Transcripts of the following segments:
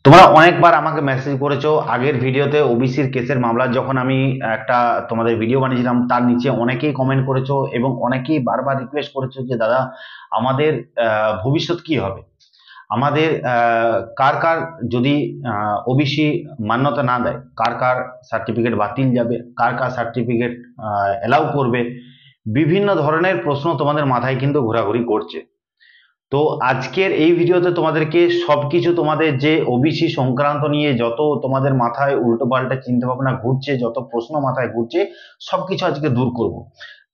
তোমরা অনেকবার আমাকে মেসেজ করেছো আগের ভিডিওতে ওবিসির কেসের মামলা যখন আমি একটা তোমাদের ভিডিও বানিয়েছিলাম তার নিচে অনেকেই কমেন্ট করেছো এবং অনেকেই বারবার রিকোয়েস্ট করেছো যে দাদা আমাদের ভবিষ্যৎ কি হবে, আমাদের কার কার যদি ওবিসি মান্যতা না দেয় কার কার সার্টিফিকেট বাতিল যাবে, কার কার সার্টিফিকেট অ্যালাউ করবে, বিভিন্ন ধরনের প্রশ্ন তোমাদের মাথায় কিন্তু ঘোরাঘুরি করছে। তো আজকের এই ভিডিওতে তোমাদেরকে সবকিছু তোমাদের যে ওবিসি সংক্রান্ত নিয়ে যত তোমাদের মাথায় উল্টো পাল্টা চিন্তা ভাবনা ঘুরছে, যত প্রশ্ন মাথায় ঘুরছে, সবকিছু আজকে দূর করব।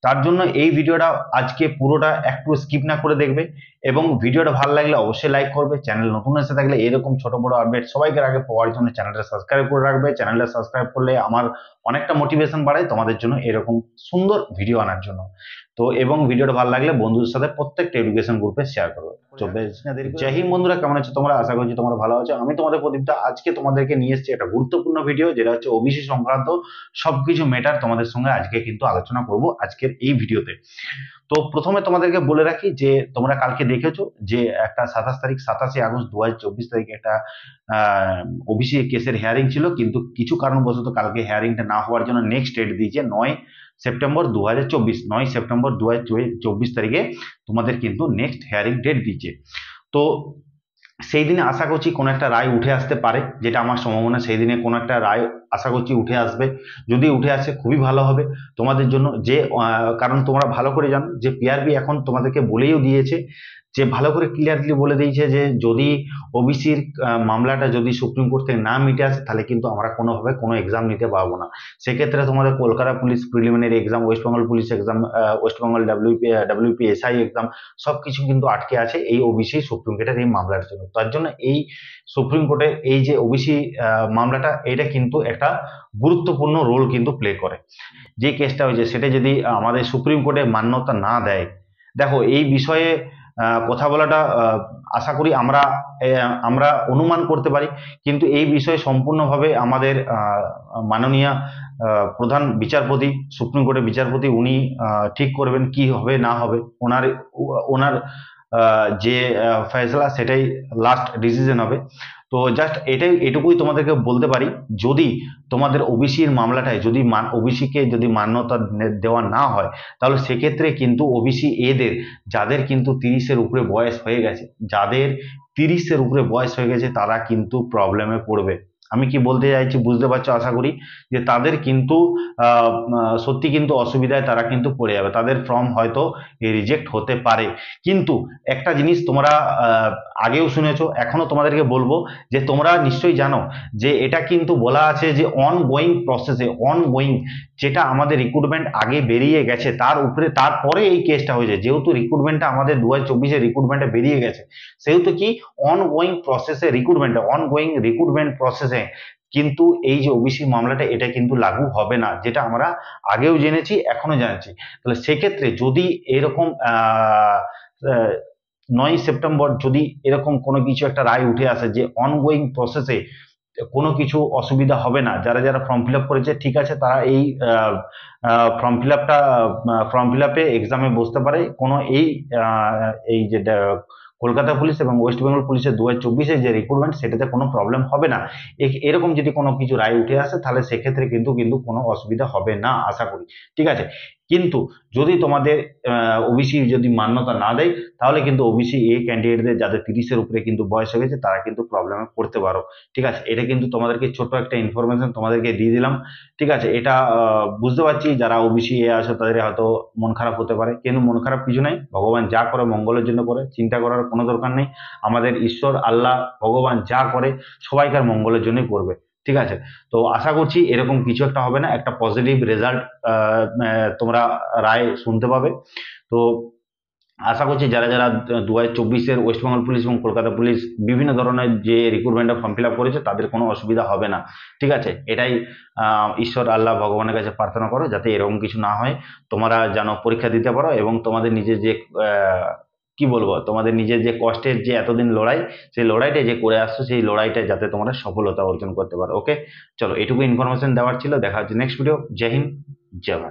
তার জন্য এই ভিডিওটা আজকে পুরোটা একটু স্কিপ না করে দেখবে এবং ভিডিওটা ভালো লাগলে অবশ্যই লাইক করবে। চ্যানেল নতুন এসে থাকলে এরকম ছোট বড় আপডেট সবাইকার আগে পাওয়ার জন্য চ্যানেলটা সাবস্ক্রাইব করে রাখবে। চ্যানেলটা সাবস্ক্রাইব করলে আমার অনেকটা মোটিভেশন বাড়ে তোমাদের জন্য এরকম সুন্দর ভিডিও আনার জন্য। তো এবং ভিডিওটা ভালো লাগলে বন্ধুদের সাথে প্রত্যেকটা এডুকেশন গ্রুপে শেয়ার করবে। তো বেশ না দেরি করে, জয় হিন্দ বন্ধুরা, কেমন আছো তোমরা? আশা করছি তোমরা ভালো আছো। আমি তোমাদের প্রদীপটা আজকে তোমাদেরকে নিয়ে এসেছি একটা গুরুত্বপূর্ণ ভিডিও, যেটা হচ্ছে ওবিসি সংক্রান্ত সবকিছু ম্যাটার তোমাদের সঙ্গে আজকে কিন্তু আলোচনা করব আজকের এই ভিডিওতে। তো প্রথমে তোমাদেরকে বলে রাখি যে তোমরা কালকে দেখেছো যে একটা 27 আগস্ট 2024 তারিখে একটা ওবিসি কেসের হেয়ারিং ছিল, কিন্তু কিছু কারণবশত কালকে হেয়ারিংটা না হওয়ার জন্য নেক্সট ডেট দিয়েছে 9 সেপ্টেম্বর 2024। 9 সেপ্টেম্বর 2024 তারিখে তোমাদের কিন্তু নেক্সট হেয়ারিং ডেট দিয়েছে। তো সেই দিনে আশা করছি কোনো একটা রায় উঠে আসতে পারে, যেটা আমার সম্ভাবনা সেই দিনে কোনো একটা রায় আশা করছি উঠে আসবে। যদি উঠে আসে খুবই ভালো হবে তোমাদের জন্য, যে কারণ তোমরা ভালো করে জানো যে পিআরবি এখন তোমাদেরকে বলেও দিয়েছে, যে ভালো করে ক্লিয়ারলি বলে দিয়েছে যে যদি ওবিসির মামলাটা যদি সুপ্রিম কোর্ট থেকে না মিটে আসে তাহলে কিন্তু আমরা কোনোভাবে কোনো এক্সাম নিতে পারবো না। সেক্ষেত্রে তোমাদের Kolkata police preliminary exam, West Bengal police exam, West Bengal WPSI exam সবকিছু কিন্তু আটকে আছে এই ওবিসি সুপ্রিম কোর্টের এই মামলার জন্য। তার জন্য এই সুপ্রিম কোর্টের এই যে ওবিসি মামলাটা, এটা কিন্তু একটা গুরুত্বপূর্ণ রোল কিন্তু প্লে করে। যে কেসটা হয়েছে সেটা যদি আমাদের সুপ্রিম কোর্টে মান্যতা না দেয়, দেখো এই বিষয়ে কথা বলাটা আশা করি আমরা অনুমান করতে পারি, কিন্তু এই বিষয়ে সম্পূর্ণভাবে আমাদের মাননীয় প্রধান বিচারপতি, সুপ্রিম কোর্টের বিচারপতি, উনি ঠিক করবেন কি হবে না হবে। ওনার ওনার যে ফয়সলা সেটাই লাস্ট ডিসিশন হবে। তো জাস্ট এটুকুই তোমাদেরকে বলতে পারি, যদি তোমাদের ওবিসির মামলাটায় যদি ওবিসিকে যদি মান্যতা দেওয়া না হয় তাহলে সেক্ষেত্রে কিন্তু ওবিসি এদের যাদের কিন্তু 30-এর উপরে বয়স হয়ে গেছে, যাদের 30-এর উপরে বয়স হয়ে গেছে তারা কিন্তু প্রবলেমে পড়বে। আমি কি বলতে চাইছি বুঝতে পারছো আশা করি, যে তাদের কিন্তু সত্যি কিন্তু অসুবিধায় তারা কিন্তু পড়ে যাবে, তাদের ফর্ম হয়তো রিজেক্ট হতে পারে। কিন্তু একটা জিনিস তোমরা আগেও শুনেছো, এখনো তোমাদেরকে বলবো যে তোমরা নিশ্চয়ই জানো যে এটা কিন্তু বলা আছে যে অনগোয়িং প্রসেসে, অনগোয়িং যেটা আমাদের রিক্রুটমেন্ট আগে বেরিয়ে গেছে তার উপরে তারপরে এই কেসটা হয়েছে, যেহেতু রিক্রুটমেন্টটা আমাদের 2024-এ রিক্রুটমেন্টে বেরিয়ে গেছে, সেহেতু কি অনগোয়িং প্রসেসে রিক্রুটমেন্টে, অনগোয়িং রিক্রুটমেন্ট প্রসেসে কিন্তু এই যে ওবিসি মামলাটা এটা কিন্তু লাগু হবে না, যেটা আমরা আগেও জেনেছি এখনো জানছি। তাহলে সেক্ষেত্রে যদি এরকম 9 সেপ্টেম্বর যদি এরকম কোনো কিছু একটা রায় উঠে আসে যে অনগোয়িং প্রসেসে কোনো কিছু অসুবিধা হবে না, যারা যারা ফর্ম ফিল আপ করেছে ঠিক আছে তারা এই ফর্ম ফিল আপে এক্সামে বসতে পারে, কোনো এই যে কলকাতা পুলিশ এবং ওয়েস্ট বেঙ্গল পুলিশের 2024-এর যে রিক্রুটমেন্ট সেটাতে কোনো প্রবলেম হবে না। এরকম যদি কোনো কিছু রায় উঠে আসে তাহলে সেক্ষেত্রে কিন্তু কিন্তু কোনো অসুবিধা হবে না আশা করি, ঠিক আছে। কিন্তু যদি তোমাদের ওবিসি যদি মান্যতা না দেয় তাহলে কিন্তু ওবিসি এ ক্যান্ডিডেটদের যাদের 30-এর উপরে কিন্তু বয়স হয়ে গেছে তারা কিন্তু প্রবলেমে পড়তে পারো, ঠিক আছে। এটা কিন্তু তোমাদেরকে ছোট একটা ইনফরমেশন তোমাদেরকে দিয়ে দিলাম, ঠিক আছে। এটা বুঝতে পারছি যারা ওবিসি এ আছে তাদের হয়তো মন খারাপ হতে পারে, কিন্তু মন খারাপ কিছু নাই, ভগবান যা করে মঙ্গলের জন্য করে, চিন্তা করার কোনো দরকার নেই। আমাদের ঈশ্বর আল্লাহ ভগবান যা করে সবাইকার মঙ্গলের জন্যই করবে, ঠিক আছে। তো আশা করছি এরকম কিছু একটা হবে না, একটা পজিটিভ রেজাল্ট তোমরা রায় শুনতে পাবে। তো আশা করছি যারা যারা 2024-এর ওয়েস্ট বেঙ্গল পুলিশ এবং কলকাতা পুলিশ বিভিন্ন ধরনের যে রিক্রুটমেন্টের ফর্ম ফিল আপ করেছে তাদের কোনো অসুবিধা হবে না, ঠিক আছে। এটাই ঈশ্বর আল্লাহ ভগবানের কাছে প্রার্থনা করো যাতে এরকম কিছু না হয়, তোমরা যেন পরীক্ষা দিতে পারো এবং তোমাদের নিজের যে কি বলবো, তোমাদের নিজের যে কষ্টের যে এতদিন লড়াই, সেই লড়াইটা যে করে আসছো সেই লড়াইটা যাতে তোমরা সফলতা অর্জন করতে পারো। ওকে, চলো এটুকু ইনফরমেশন দেওয়ার ছিল। দেখা হচ্ছে নেক্সট ভিডিও। জয় হিন্দ, জয় ভারত।